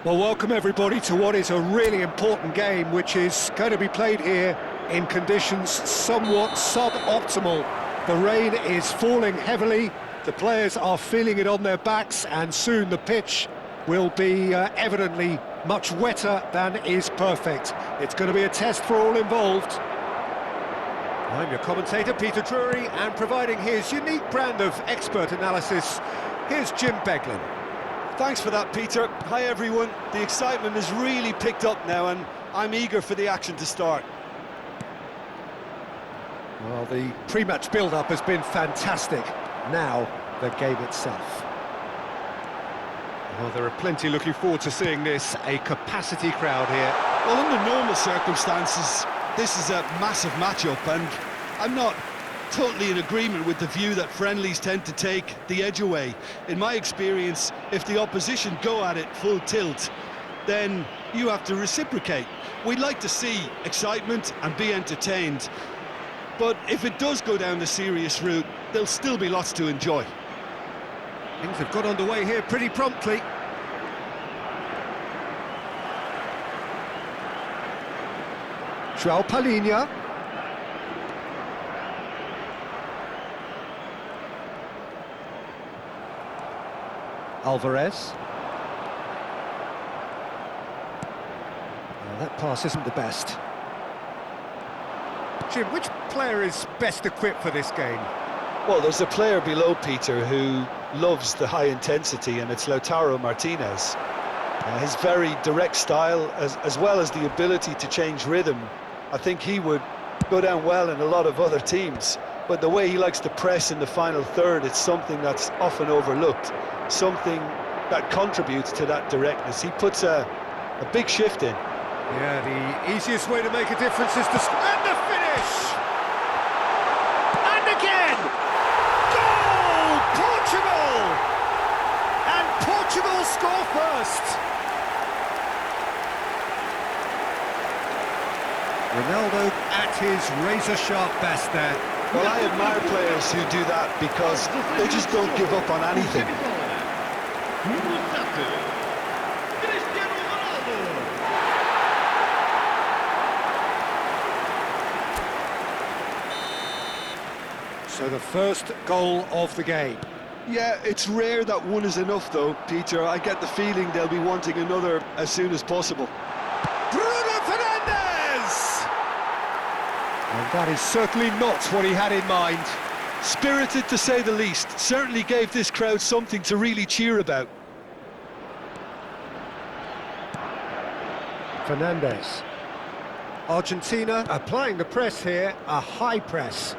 Well, welcome everybody to what is a really important game, which is going to be played here in conditions somewhat suboptimal. The rain is falling heavily, the players are feeling it on their backs, and soon the pitch will be evidently much wetter than is perfect. It's going to be a test for all involved. I'm your commentator, Peter Drury, and providing his unique brand of expert analysis, here's Jim Beglin. Thanks for that, Peter. Hi, everyone. The excitement has really picked up now, and I'm eager for the action to start. Well, the pre-match build-up has been fantastic. Now, the game itself. Well, there are plenty looking forward to seeing this. A capacity crowd here. Well, under normal circumstances, this is a massive matchup, and I'm not totally in agreement with the view that friendlies tend to take the edge away. In my experience, if the opposition go at it full tilt, then you have to reciprocate. We'd like to see excitement and be entertained, but if it does go down the serious route, there'll still be lots to enjoy. Things have got underway here pretty promptly. João Palhinha. Alvarez. Well, that pass isn't the best. Jim, which player is best equipped for this game? Well, there's a player below Peter who loves the high intensity, and it's Lautaro Martinez. His very direct style, as well as the ability to change rhythm, I think he would go down well in a lot of other teams. But the way he likes to press in the final third, it's something that's often overlooked, something that contributes to that directness. He puts a big shift in. Yeah, the easiest way to make a difference is to... And the finish! And again! Goal! Portugal! And Portugal score first! Ronaldo at his razor-sharp best there. Well, I admire players who do that because they just don't give up on anything. So the first goal of the game. Yeah, it's rare that one is enough though, Peter. I get the feeling they'll be wanting another as soon as possible. Bruno Fernandes! And that is certainly not what he had in mind. Spirited to say the least. Certainly gave this crowd something to really cheer about. Fernandes. Argentina applying the press here, a high press.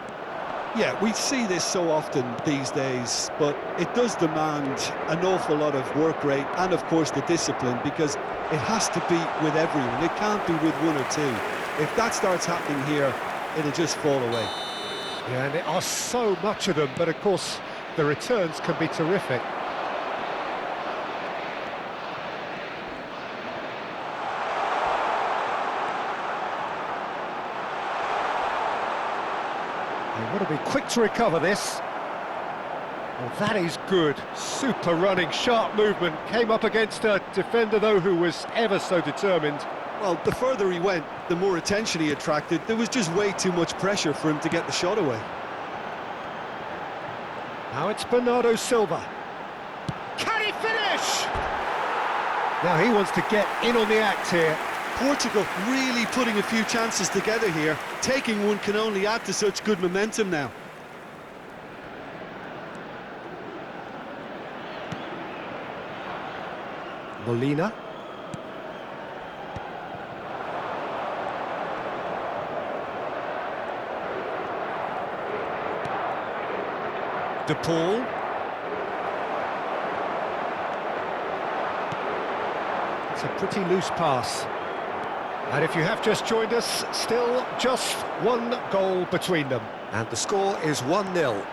Yeah, we see this so often these days, but it does demand an awful lot of work rate and, of course, the discipline, because it has to be with everyone. It can't be with one or two. If that starts happening here, it'll just fall away. Yeah, and there are so much of them, but of course, the returns can be terrific. They want to be quick to recover this. Well, that is good. Super running, sharp movement. Came up against a defender, though, who was ever so determined. Well, the further he went, the more attention he attracted. There was just way too much pressure for him to get the shot away. Now it's Bernardo Silva. Can he finish? Now he wants to get in on the act here. Portugal really putting a few chances together here. Taking one can only add to such good momentum now. Molina. De Paul. It's a pretty loose pass. And if you have just joined us, still just one goal between them. And the score is 1-0.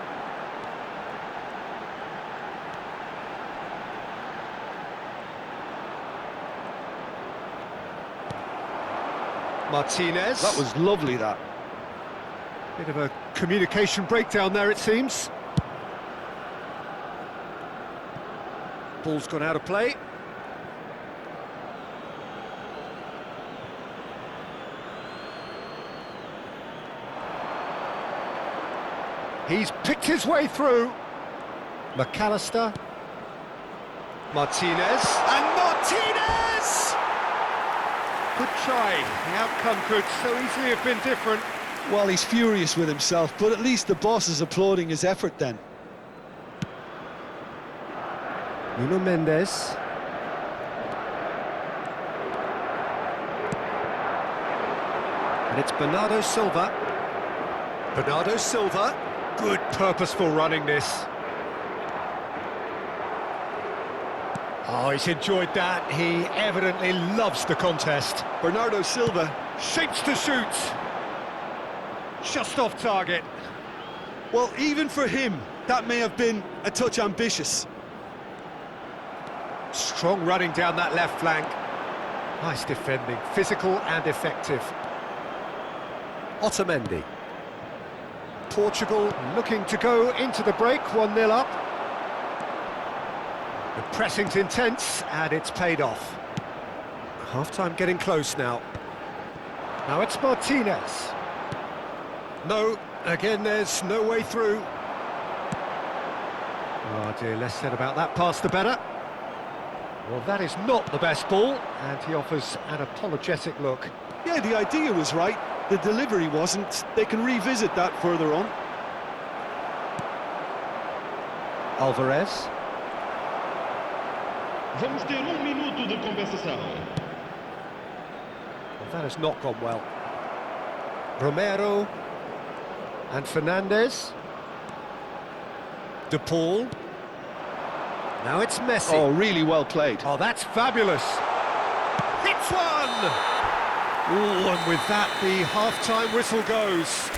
Martinez. That was lovely, that. Bit of a communication breakdown there, it seems. Ball's gone out of play. He's picked his way through. McAllister. Martinez. And Martinez! Good try. The outcome could so easily have been different. Well, he's furious with himself, but at least the boss is applauding his effort then. Nuno Mendes. And it's Bernardo Silva. Bernardo Silva. Good purposeful running this. Oh, he's enjoyed that. He evidently loves the contest. Bernardo Silva. Shapes to shoot. Just off target. Well, even for him, that may have been a touch ambitious. Strong running down that left flank. Nice defending, physical and effective. Otamendi. Portugal looking to go into the break, 1-0 up. The pressing's intense and it's paid off. Half-time getting close now. Now it's Martinez. No, again there's no way through. Oh dear, less said about that pass the better. Well, that is not the best ball, and he offers an apologetic look. Yeah, the idea was right, the delivery wasn't. They can revisit that further on. Alvarez. Vamos ter minuto de compensação. Well, that has not gone well. Romero. And Fernandes. De Paul. Now it's Messi. Oh, really well played. Oh, that's fabulous. Hits one! Ooh, and with that, the half-time whistle goes.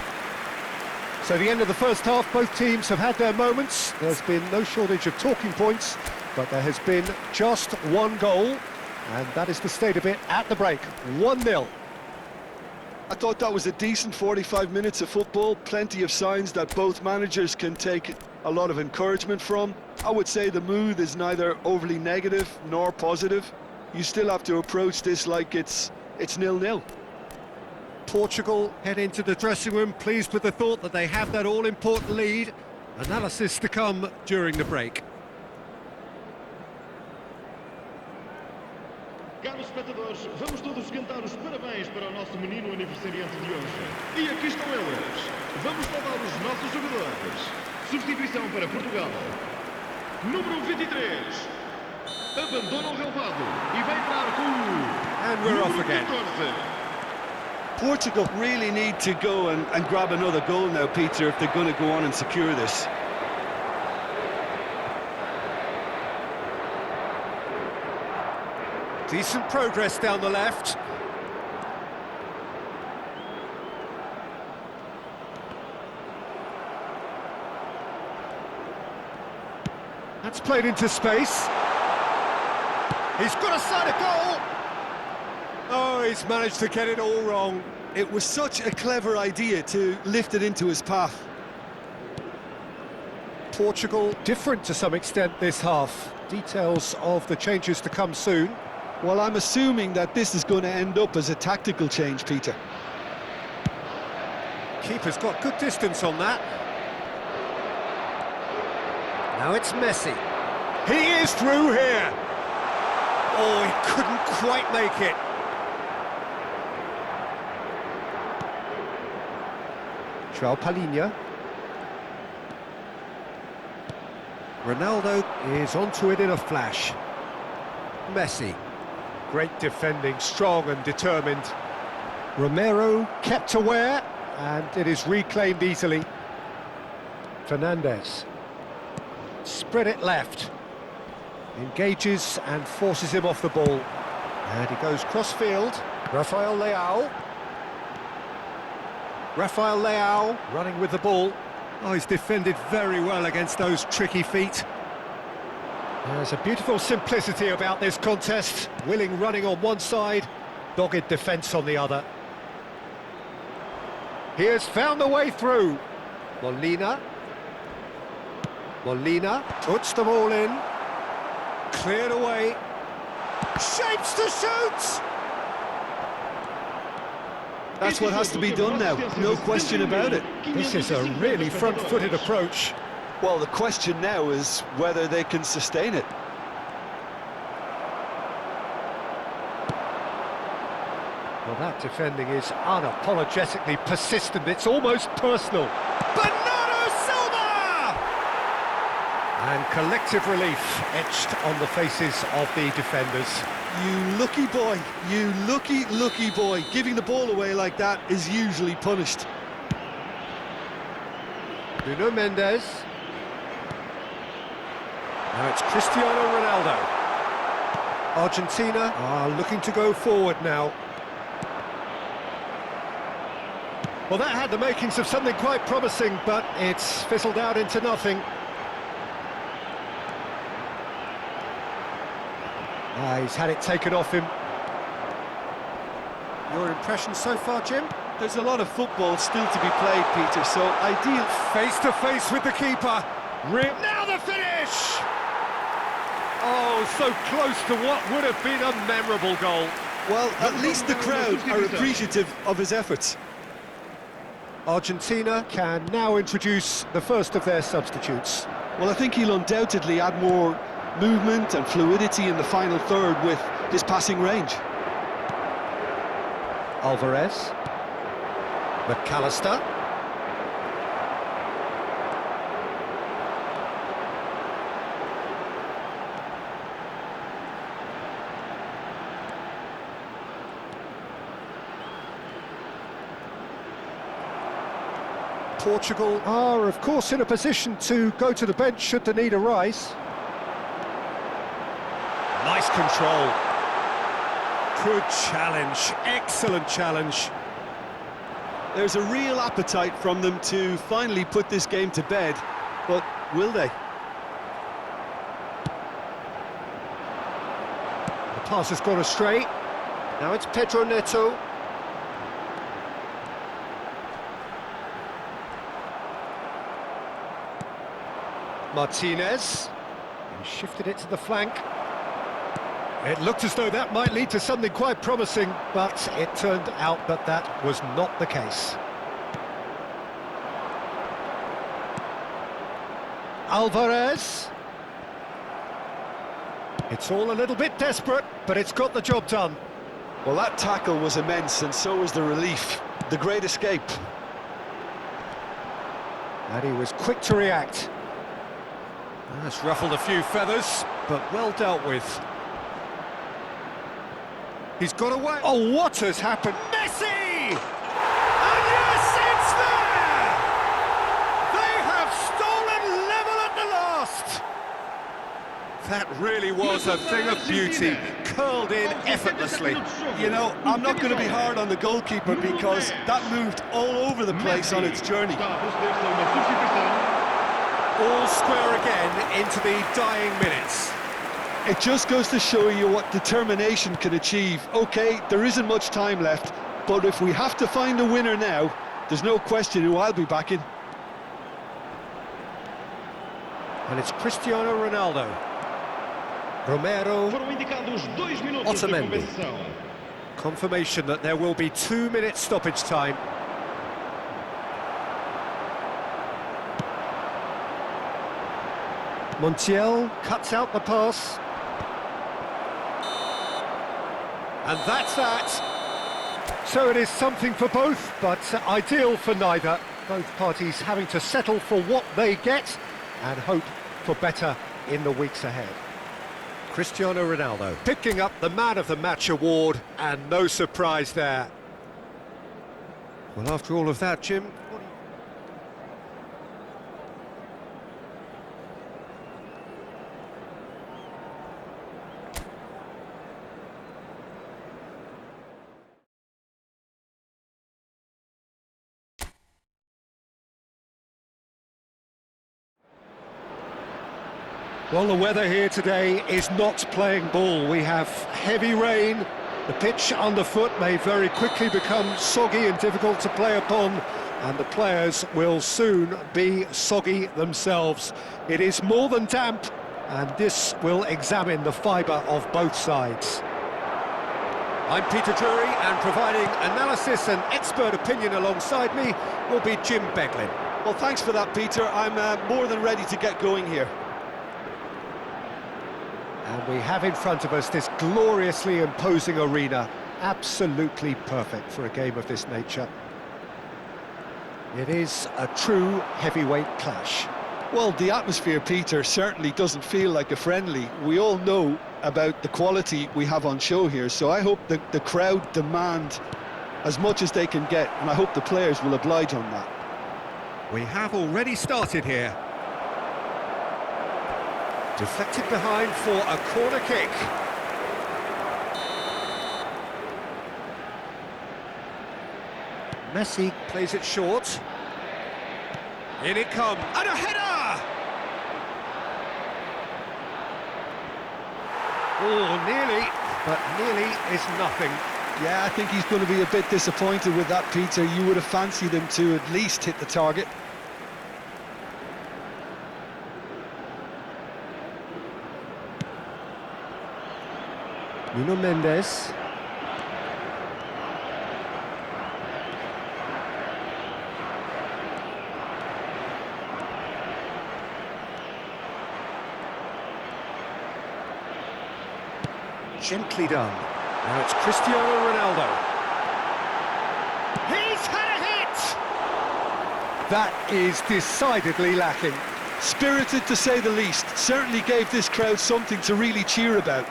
So the end of the first half, both teams have had their moments. There's been no shortage of talking points, but there has been just one goal, and that is the state of it at the break. 1-0. I thought that was a decent 45 minutes of football, plenty of signs that both managers can take a lot of encouragement from. I would say the mood is neither overly negative nor positive. You still have to approach this like it's 0-0. Portugal head into the dressing room pleased with the thought that they have that all-important lead. Analysis to come during the break. Caros espectadores, vamos todos cantar os parabéns para o nosso menino aniversariante de hoje. E aqui estão eles. Vamos saudar os nossos jogadores. Substituição para Portugal. Número 23. Abandona o relvado e vai entrar com o And we're off número again. 14. Portugal really need to go and grab another goal now, Peter, if they're going to go on and secure this. Decent progress down the left. That's played into space. He's got a sight of goal. Oh, he's managed to get it all wrong. It was such a clever idea to lift it into his path. Portugal different to some extent this half. Details of the changes to come soon. Well, I'm assuming that this is going to end up as a tactical change, Peter. Keeper's got good distance on that. Now it's Messi. He is through here. Oh, he couldn't quite make it. João Palhinha. Ronaldo is onto it in a flash. Messi. Great defending, strong and determined. Romero kept aware, and it is reclaimed easily. Fernandes. Spread it left. Engages and forces him off the ball. And he goes cross-field. Rafael Leao. Rafael Leao running with the ball. Oh, he's defended very well against those tricky feet. There's a beautiful simplicity about this contest. Willing running on one side, dogged defence on the other. He has found a way through. Molina. Molina puts them all in. Cleared away. Shapes to shoot! That's what has to be done now, no question about it. This is a really front-footed approach. Well, the question now is whether they can sustain it. Well, that defending is unapologetically persistent. It's almost personal. Bernardo Silva! And collective relief etched on the faces of the defenders. You lucky boy, you lucky boy. Giving the ball away like that is usually punished. Nuno Mendes. Now it's Cristiano Ronaldo. Argentina are looking to go forward now. Well, that had the makings of something quite promising, but it's fizzled out into nothing. He's had it taken off him. Your impression so far, Jim? There's a lot of football still to be played, Peter, so ideal. Face to face with the keeper. Now the finish! Oh, so close to what would have been a memorable goal. Well, at least the crowd are appreciative of his efforts. Argentina can now introduce the first of their substitutes. Well, I think he'll undoubtedly add more movement and fluidity in the final third with his passing range. Alvarez. McAllister. Portugal are, of course, in a position to go to the bench should the need arise. Nice control. Good challenge, excellent challenge. There's a real appetite from them to finally put this game to bed, but will they? The pass has gone astray. Now it's Pedro Neto. Martinez. He shifted it to the flank. It looked as though that might lead to something quite promising, but it turned out that that was not the case. Alvarez. It's all a little bit desperate, but it's got the job done. Well, that tackle was immense, and so was the relief. The great escape. And he was quick to react. That's ruffled a few feathers, but well dealt with. He's got away. Oh, what has happened? Messi! And yes, it's there! They have stolen level at the last! That really was a thing of beauty, curled in effortlessly. You know, I'm not going to be hard on the goalkeeper because that moved all over the place on its journey. All square again into the dying minutes. It just goes to show you what determination can achieve. OK, there isn't much time left, but if we have to find a winner now, there's no question who I'll be backing. And it's Cristiano Ronaldo. Romero. Otamendi. Confirmation that there will be 2 minutes stoppage time. Montiel cuts out the pass. And that's that. So it is something for both, but ideal for neither. Both parties having to settle for what they get and hope for better in the weeks ahead. Cristiano Ronaldo picking up the Man of the Match award, and no surprise there. Well, after all of that, Jim, well, the weather here today is not playing ball. We have heavy rain. The pitch underfoot may very quickly become soggy and difficult to play upon, and the players will soon be soggy themselves. It is more than damp, and this will examine the fibre of both sides. I'm Peter Drury, and providing analysis and expert opinion alongside me will be Jim Beglin. Well, thanks for that, Peter. I'm more than ready to get going here. And we have in front of us this gloriously imposing arena, absolutely perfect for a game of this nature. It is a true heavyweight clash. Well, the atmosphere, Peter, certainly doesn't feel like a friendly. We all know about the quality we have on show here, so I hope that the crowd demand as much as they can get, and I hope the players will oblige on that. We have already started here. Deflected behind for a corner kick. Messi plays it short. In it comes, and a header! Oh, nearly, but nearly is nothing. Yeah, I think he's going to be a bit disappointed with that, Peter. You would have fancied him to at least hit the target. Nuno Mendes. Gently done. Now it's Cristiano Ronaldo. He's had a hit! That is decidedly lacking. Spirited, to say the least. Certainly gave this crowd something to really cheer about.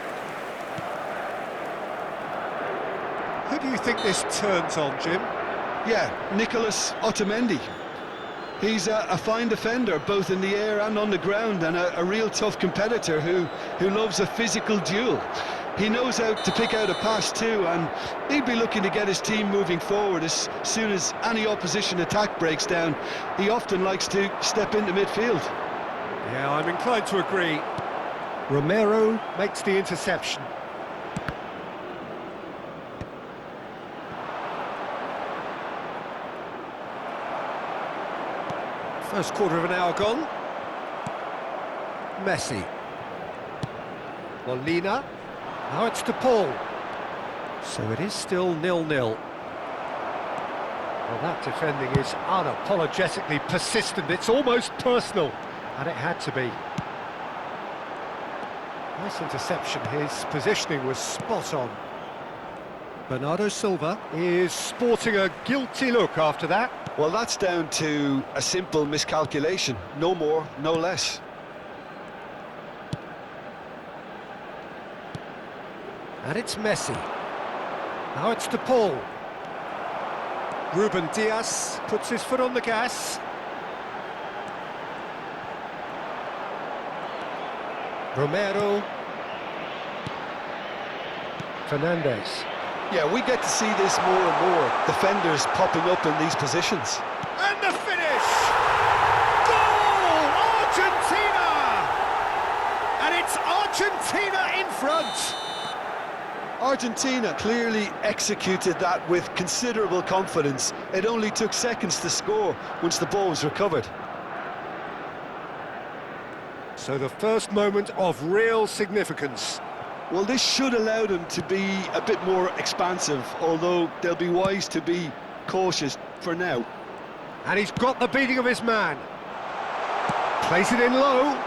Who do you think this turns on, Jim? Yeah, Nicolas Otamendi. He's a fine defender, both in the air and on the ground, and a real tough competitor who loves a physical duel. He knows how to pick out a pass too, and he'd be looking to get his team moving forward as soon as any opposition attack breaks down. He often likes to step into midfield. Yeah, I'm inclined to agree. Romero makes the interception. First quarter of an hour gone. Messi. Molina. Now it's to Paul. So it is still 0-0. Well, that defending is unapologetically persistent. It's almost personal, and it had to be. Nice interception. His positioning was spot on. Bernardo Silva is sporting a guilty look after that. Well, that's down to a simple miscalculation. No more, no less. And it's Messi. Now it's to Paul. Ruben Dias puts his foot on the gas. Romero. Fernandes. Yeah, we get to see this more and more. Defenders popping up in these positions. And the finish! Goal! Argentina! And it's Argentina in front! Argentina clearly executed that with considerable confidence. It only took seconds to score once the ball was recovered. So the first moment of real significance. Well, this should allow them to be a bit more expansive, although they'll be wise to be cautious for now. And he's got the beating of his man. Plays it in low.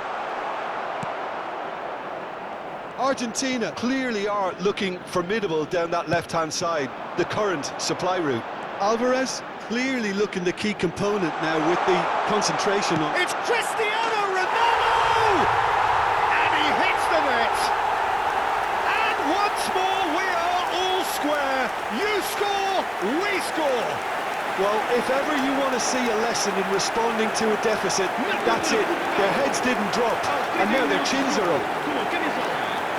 Argentina clearly are looking formidable down that left-hand side, the current supply route. Alvarez clearly looking the key component now with the concentration on... It's Cristiano Ronaldo! And he hits the net. And once more we are all square. You score, we score. Well, if ever you want to see a lesson in responding to a deficit, that's it. Their heads didn't drop, and now their chins are up.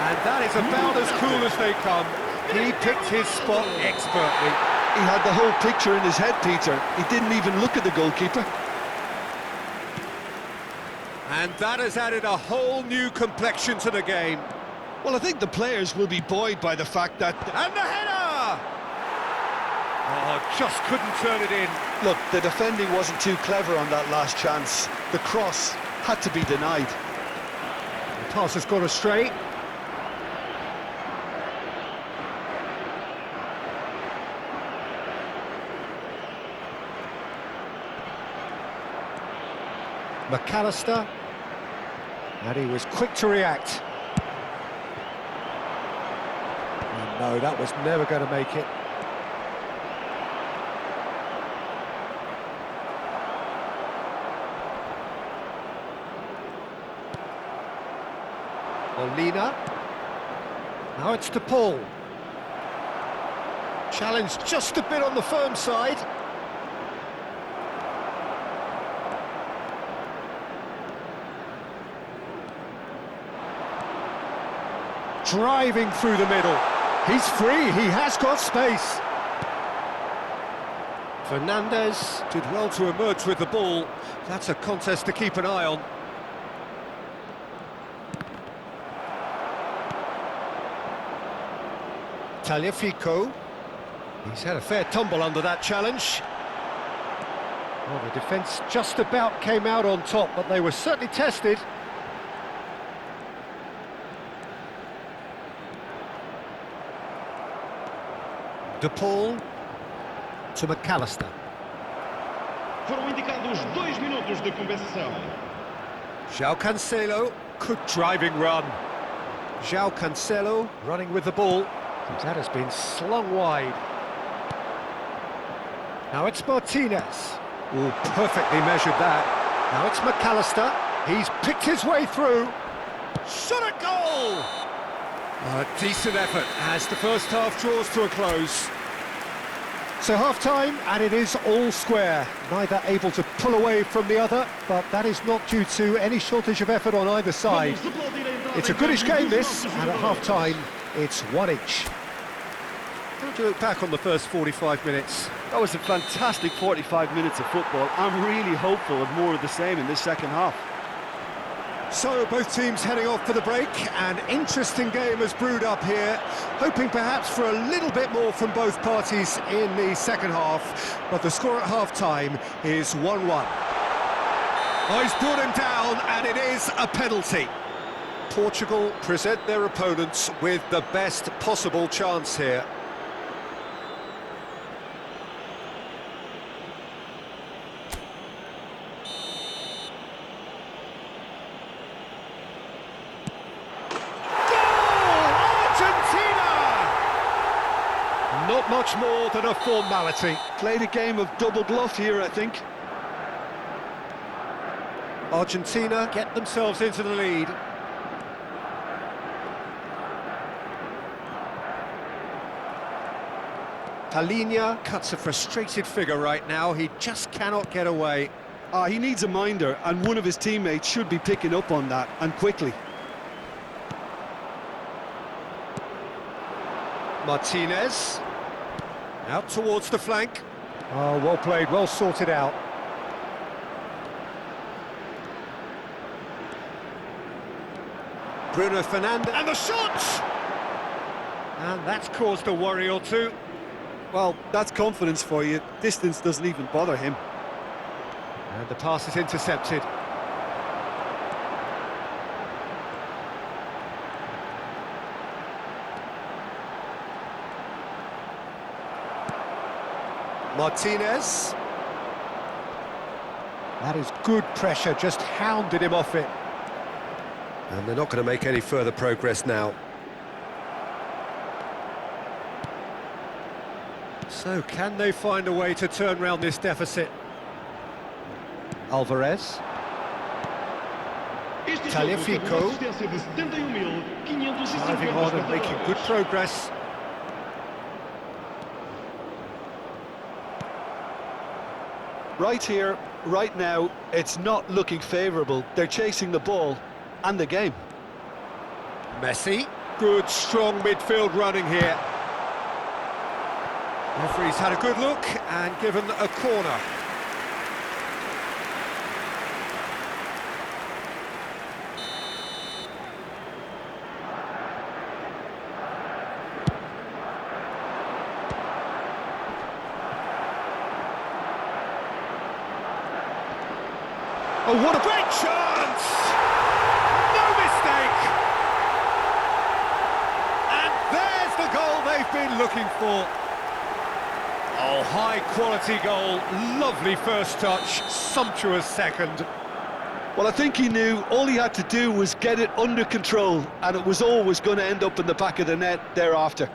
And that is about as cool as they come. He picked his spot expertly. He had the whole picture in his head, Peter. He didn't even look at the goalkeeper. And that has added a whole new complexion to the game. Well, I think the players will be buoyed by the fact that... And the header! Oh, just couldn't turn it in. Look, the defending wasn't too clever on that last chance. The cross had to be denied. The pass has gone astray. McAllister. And he was quick to react. And no, that was never going to make it. Molina. Now it's DePaul. Challenge just a bit on the firm side. Driving through the middle. He's free, he has got space. Fernandez did well to emerge with the ball. That's a contest to keep an eye on. Tagliafico. He's had a fair tumble under that challenge. Well, the defence just about came out on top, but they were certainly tested. DePaul to McAllister. Foram indicados 2 minutos de compensação. João Cancelo, good driving run. João Cancelo running with the ball. That has been slung wide. Now it's Martinez. Oh, perfectly measured that. Now it's McAllister. He's picked his way through. Shot at goal! A decent effort as the first half draws to a close. So half-time, and it is all square. Neither able to pull away from the other, but that is not due to any shortage of effort on either side. It's a goodish game, this, and at half-time, it's one each. How do you look back on the first 45 minutes? That was a fantastic 45 minutes of football. I'm really hopeful of more of the same in this second half. So both teams heading off for the break. An interesting game has brewed up here, hoping perhaps for a little bit more from both parties in the second half, but the score at half-time is 1-1. Oh, he's brought him down, and it is a penalty. Portugal present their opponents with the best possible chance here. Not much more than a formality. Played a game of double bluff here, I think. Argentina get themselves into the lead. Palhinha cuts a frustrated figure right now. He just cannot get away. He needs a minder, and one of his teammates should be picking up on that, and quickly. Martinez. Out towards the flank. Oh, well played, well sorted out. Bruno Fernandes, and the shot! And that's caused a worry or two. Well, that's confidence for you. Distance doesn't even bother him. And the pass is intercepted. Martinez. That is good pressure, just hounded him off it. And they're not going to make any further progress now. So, can they find a way to turn round this deficit? Alvarez. Tagliafico. Driving on and making good progress. Right here, right now, it's not looking favourable. They're chasing the ball and the game. Messi. Good, strong midfield running here. Referee's had a good look and given a corner. Oh, what a great chance! No mistake! And there's the goal they've been looking for. Oh, high-quality goal, lovely first touch, sumptuous second. Well, I think he knew all he had to do was get it under control, and it was always going to end up in the back of the net thereafter.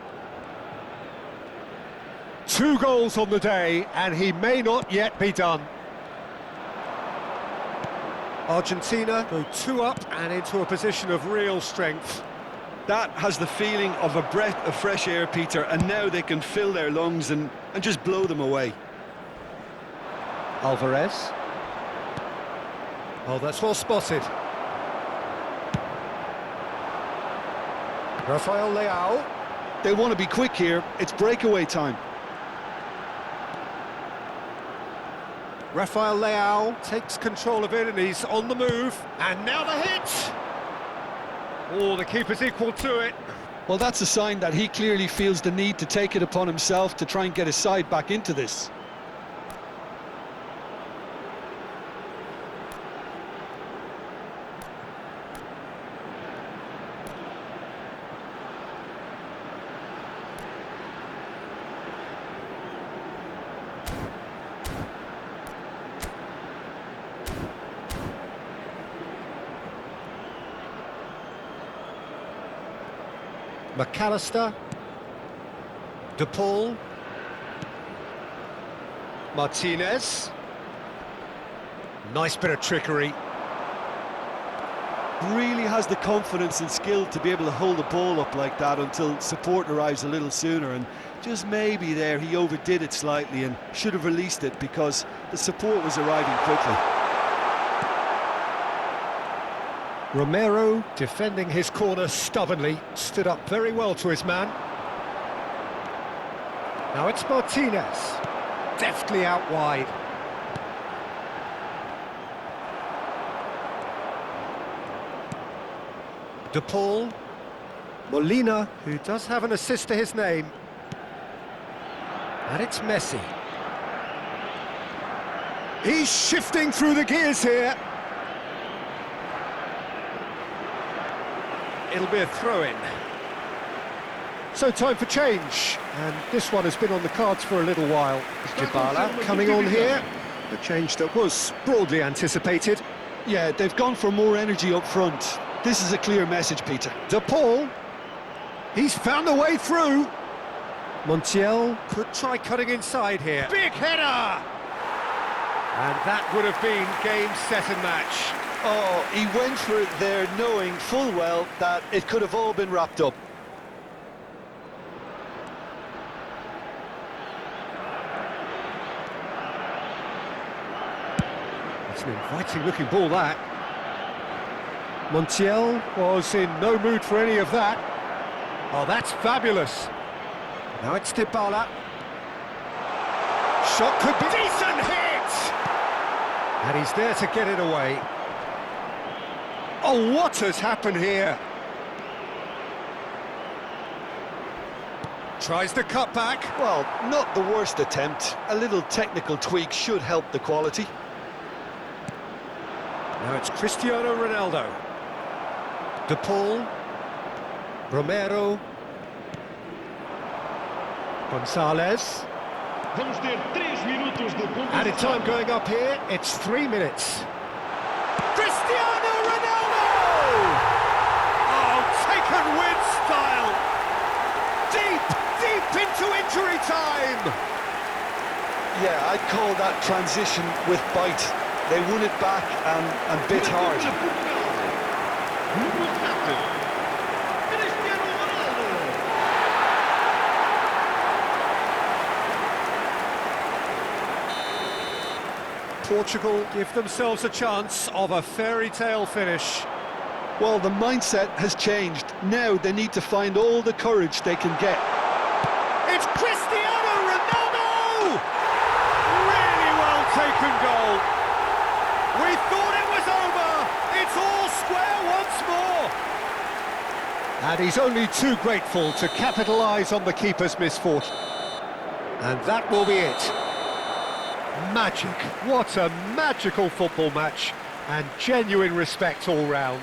2 goals on the day, and he may not yet be done. Argentina go 2 up and into a position of real strength. That has the feeling of a breath of fresh air, Peter, and now they can fill their lungs and just blow them away. Alvarez. Oh, that's well spotted. Rafael Leao. They want to be quick here. It's breakaway time. Rafael Leao takes control of it and he's on the move. And now the hit! Oh, the keeper's equal to it. Well, that's a sign that he clearly feels the need to take it upon himself to try and get his side back into this. McAllister, De Paul, Martinez. Nice bit of trickery. Really has the confidence and skill to be able to hold the ball up like that until support arrives a little sooner, and just maybe there he overdid it slightly and should have released it because the support was arriving quickly. Romero defending his corner stubbornly, stood up very well to his man. Now it's Martinez, deftly out wide. De Paul, Molina, who does have an assist to his name. And it's Messi. He's shifting through the gears here. It'll be a throw-in. So time for change, and this one has been on the cards for a little while. Dybala coming on here, a change that was broadly anticipated. Yeah, they've gone for more energy up front. This is a clear message, Peter. De Paul, he's found a way through. Montiel could try cutting inside here. Big header! And that would have been game, set and match. Oh, he went for it there knowing full well that it could have all been wrapped up. It's an inviting looking ball, that. Montiel was in no mood for any of that. Oh, that's fabulous. Now it's Dybala. Shot could be decent hit! And he's there to get it away. Oh, what has happened here? Tries the cut back. Well, not the worst attempt. A little technical tweak should help the quality. Now it's Cristiano Ronaldo. De Paul. Romero. Gonzalez. Vamos ter 3 minutos de Added time going up here, it's 3 minutes. Cristiano Ronaldo! Oh, taken with style! Deep into injury time! Yeah, I'd call that transition with bite. They won it back and bit hard. Cristiano Ronaldo. Portugal give themselves a chance of a fairy tale finish. Well, the mindset has changed. Now they need to find all the courage they can get. It's Cristiano Ronaldo! Really well taken goal. We thought it was over. It's all square once more. And he's only too grateful to capitalise on the keeper's misfortune. And that will be it. Magic. What a magical football match. And genuine respect all round.